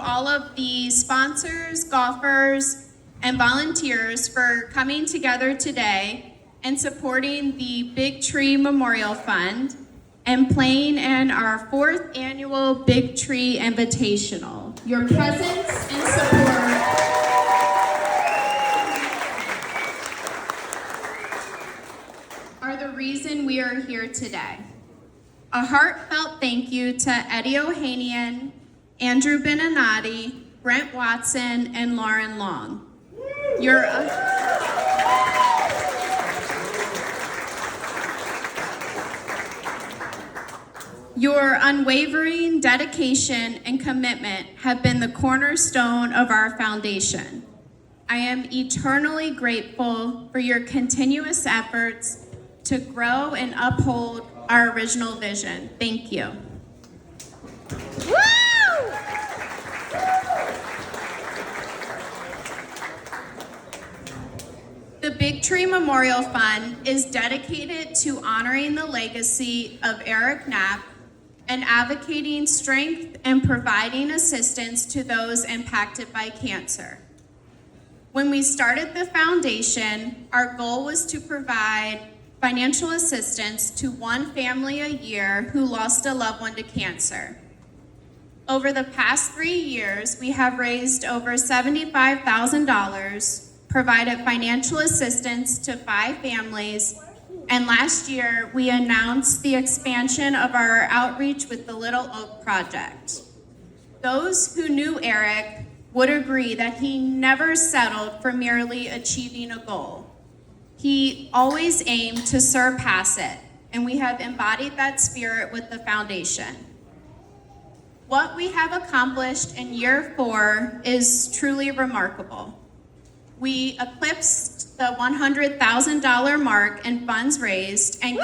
all of the sponsors, golfers, and volunteers for coming together today and supporting the Big Tree Memorial Fund and playing in our 4th annual Big Tree Invitational. Your presence and support are the reason we are here today. A heartfelt thank you to Eddie Ohanian, Andrew Beninati, Brent Watson, and Lauren Long. Your unwavering dedication and commitment have been the cornerstone of our foundation. I am eternally grateful for your continuous efforts to grow and uphold our original vision. Thank you. The Big Tree Memorial Fund is dedicated to honoring the legacy of Eric Knapp and advocating strength and providing assistance to those impacted by cancer. When we started the foundation, our goal was to provide financial assistance to one family a year who lost a loved one to cancer. Over the past 3 years, we have raised over $75,000, provided financial assistance to 5 families, and last year we announced the expansion of our outreach with the Little Oak Project. Those who knew Eric would agree that he never settled for merely achieving a goal. He always aimed to surpass it, and we have embodied that spirit with the foundation. What we have accomplished in year 4 is truly remarkable. We eclipsed the $100,000 mark in funds raised and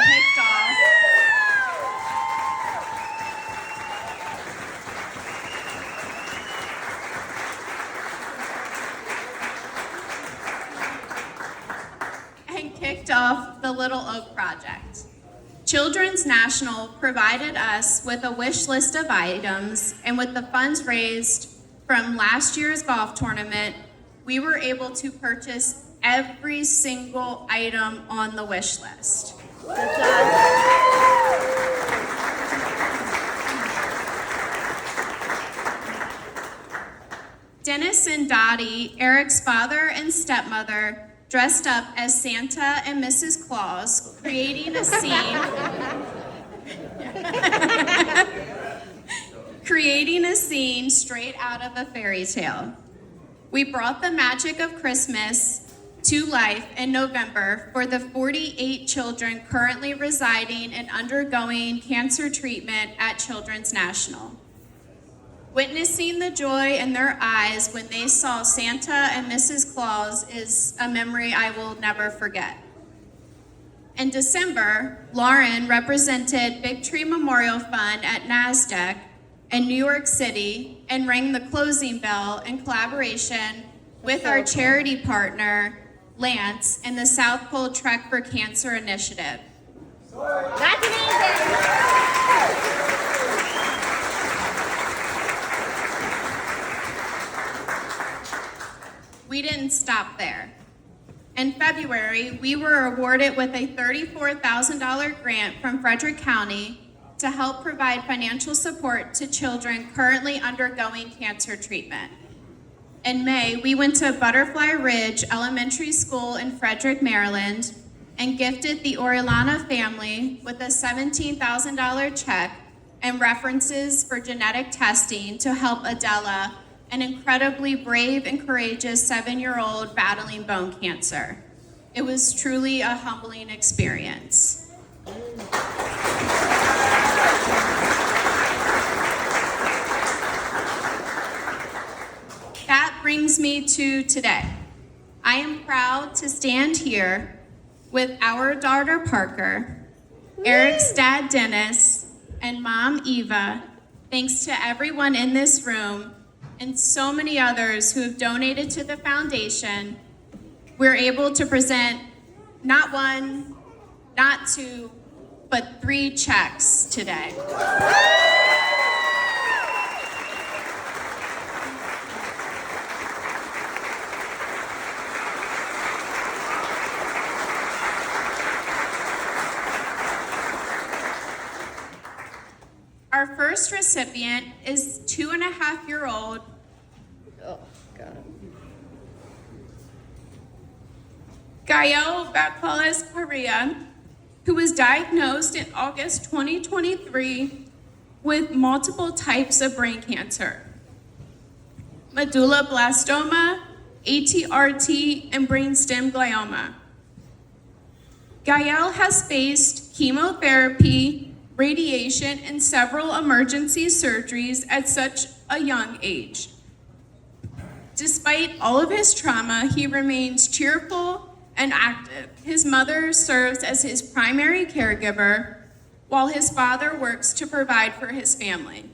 kicked off the Little Oak Project. Children's National provided us with a wish list of items, and with the funds raised from last year's golf tournament, we were able to purchase every single item on the wish list. Dennis and Dottie, Eric's father and stepmother, dressed up as Santa and Mrs. Claus, creating a scene straight out of a fairy tale. We brought the magic of Christmas to life in November for the 48 children currently residing and undergoing cancer treatment at Children's National. Witnessing the joy in their eyes when they saw Santa and Mrs. Claus is a memory I will never forget. In December, Lauren represented Big Tree Memorial Fund at NASDAQ in New York City and rang the closing bell in collaboration with our charity partner, Lance, and the South Pole Trek for Cancer Initiative. That's amazing! We didn't stop there. In February, we were awarded with a $34,000 grant from Frederick County to help provide financial support to children currently undergoing cancer treatment. In May, we went to Butterfly Ridge Elementary School in Frederick, Maryland, and gifted the Orellana family with a $17,000 check and references for genetic testing to help Adela, an incredibly brave and courageous 7-year-old battling bone cancer. It was truly a humbling experience. That brings me to today. I am proud to stand here with our daughter Parker, Eric's dad Dennis, and mom Eva, thanks to everyone in this room and so many others who have donated to the foundation. We're able to present not 1, not 2, but 3 checks today. first recipient is 2.5-year-old Oh, God. Gael Velazquez Pereira, who was diagnosed in August 2023 with multiple types of brain cancer: Medulloblastoma, ATRT, and Brainstem Glioma. Gael has faced chemotherapy, radiation, and several emergency surgeries at such a young age. Despite all of his trauma, he remains cheerful and active. His mother serves as his primary caregiver, while his father works to provide for his family.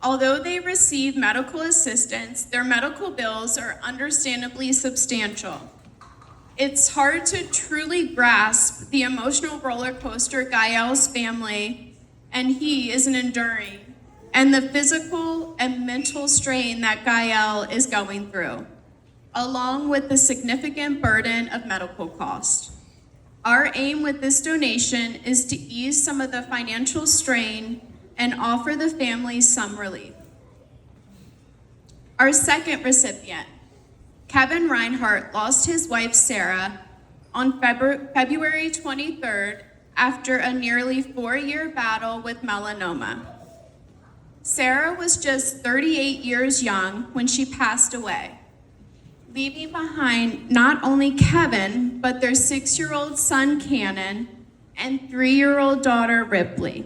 Although they receive medical assistance, their medical bills are understandably substantial. It's hard to truly grasp the emotional roller coaster Gael's family and he is enduring, and the physical and mental strain that Gael is going through, along with the significant burden of medical costs. Our aim with this donation is to ease some of the financial strain and offer the family some relief. Our second recipient, Kevin Rhinehart, lost his wife Sarah on February 23rd after a nearly 4-year battle with melanoma. Sarah was just 38 years young when she passed away, leaving behind not only Kevin, but their 6-year-old son Cannon and 3-year-old daughter Ripley.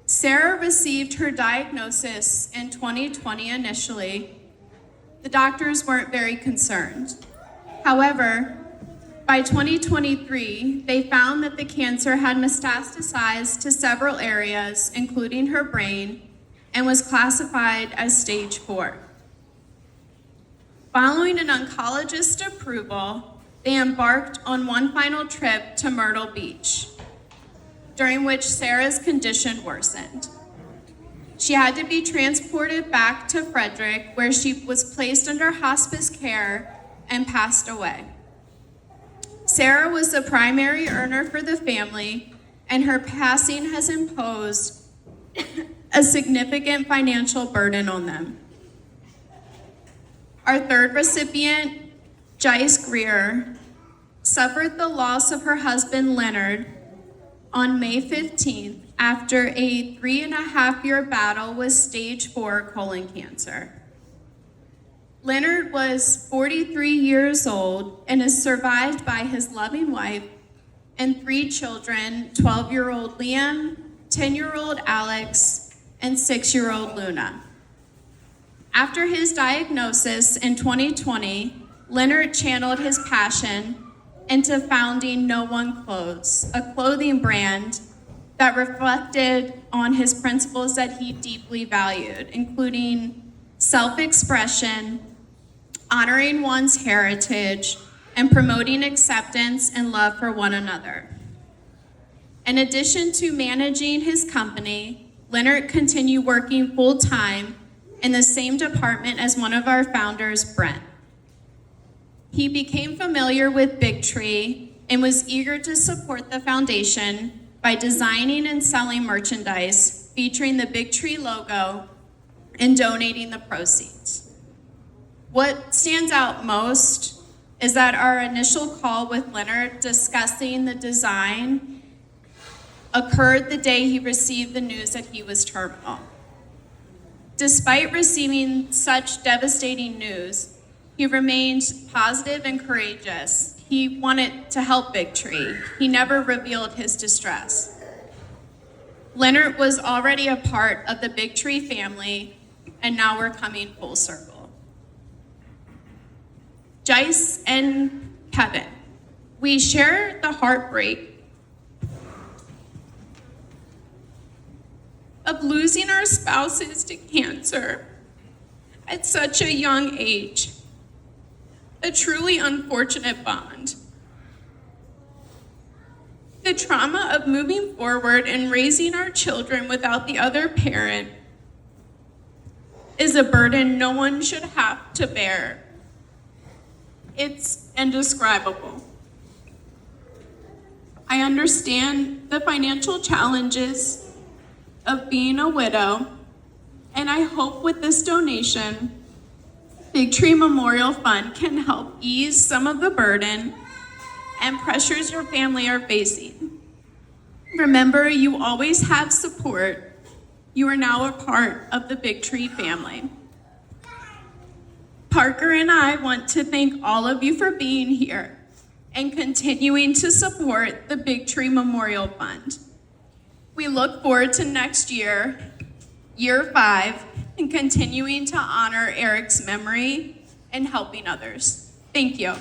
Sarah received her diagnosis in 2020 initially. The doctors weren't very concerned. However, by 2023, they found that the cancer had metastasized to several areas, including her brain, and was classified as stage 4. Following an oncologist approval, they embarked on one final trip to Myrtle Beach, during which Sarah's condition worsened. She had to be transported back to Frederick, where she was placed under hospice care and passed away. Sarah was the primary earner for the family, and her passing has imposed a significant financial burden on them. Our third recipient, Jyes Grier, suffered the loss of her husband Lenard on May 15th after a 3.5-year battle with stage 4 colon cancer. Lenard was 43 years old and is survived by his loving wife and 3 children, 12-year-old Liam, 10-year-old Alex, and 6-year-old Luna. After his diagnosis in 2020, Lenard channeled his passion into founding No One Clothes, a clothing brand that reflected on his principles that he deeply valued, including self-expression, honoring one's heritage, and promoting acceptance and love for one another. In addition to managing his company, Lenard continued working full-time in the same department as one of our founders, Brent. He became familiar with Big Tree and was eager to support the foundation by designing and selling merchandise featuring the Big Tree logo and donating the proceeds. What stands out most is that our initial call with Lenard discussing the design occurred the day he received the news that he was terminal. Despite receiving such devastating news, he remained positive and courageous. He wanted to help Big Tree. He never revealed his distress. Lenard was already a part of the Big Tree family, and now we're coming full circle. Jyes and Kevin, we share the heartbreak of losing our spouses to cancer at such a young age. A truly unfortunate bond. The trauma of moving forward and raising our children without the other parent is a burden no one should have to bear. It's indescribable. I understand the financial challenges of being a widow, and I hope with this donation, Big Tree Memorial Fund can help ease some of the burden and pressures your family are facing. Remember, you always have support. You are now a part of the Big Tree family. Parker and I want to thank all of you for being here and continuing to support the Big Tree Memorial Fund. We look forward to next year, year 5, and continuing to honor Eric's memory and helping others. Thank you.